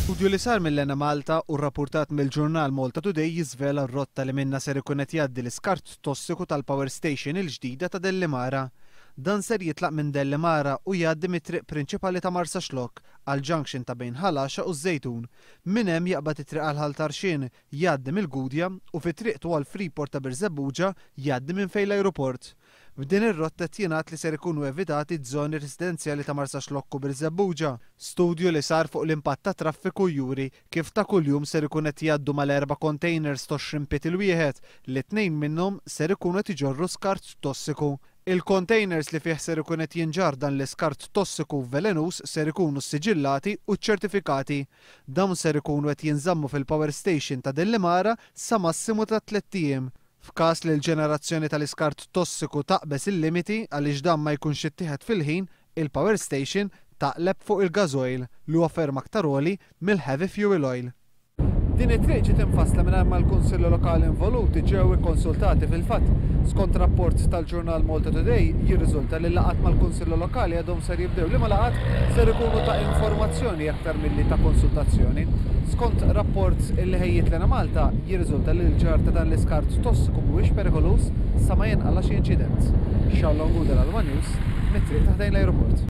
Studju li sar mill-Lena Malta u rrappurtat mill-ġurnal Malta Today jiżvela r-rotta li minna ser ikun qed jgħaddi l-iskart tossiku tal-Power Station il-ġdida ta' Dellimara. Dan ser jitlaq minn Dellimara u jgħaddi mit-triq prinċipali ta' Marsa Xlokk għal junction ta' bejn Ħalaxa u Żejtun. Minn hemm jaqbad it-triq għal Ħaltarxien jgħaddi mill-Gudja u fit-triq twal Freeport ta' Birzebbuġa jgħaddi minn fejn l-ajruport. B'din ir-rotta jingħad li ser ikunu evitati żoni residenzjali ta' Marsa Xlokk u Birzebbuġa. Studju li sar fuq l-impatt ta' traffiku juri kif ta' kuljum ser ikun qed jgħaddu mal-4 containers tox-xrimpit il-wieħed li 2 minnhom ser ikunu qed iġorru skart tossiku. Il-containers li fih ser ikun qed jinġar dan l-iskart tossiku velenus ser ikunu siġillati u ċertifikati. Dawn ser ikunu qed jinżammu fil-Power Station ta' Dellimara sa massimu ta' 3 ijiem. F'każ li l-ġenerazzjoni tal-iskart tossiku taqbes il-limiti għaliex dan ma jkunx ittieħed fil-ħin, il-Power Station taqleb fuq il-gażoil li huwa ferm aktar għoli mill-heavy fuel oil. Din it-triq ġiet infassla mingħajr ma l-Kunsilli Lokali involuti ġew ikkonsultati fil-fatt. Skont rapport tal-ġurnal Malta Today jirriżulta li l-laqgħat mal-Kunsilli Lokali għadhom ser jibdew li ma laqgħat ser ikunu ta' informazzjoni aktar milli ta' konsultazzjoni. Skont rapport illi ħejjiet Lena Malta jirriżulta li l-ġar ta' dan l-iskart tossiku mhuwiex perikolus sa ma jenqala xi inċident. Xallon Gudel għal News mit-triq taħdejn l-ajruport.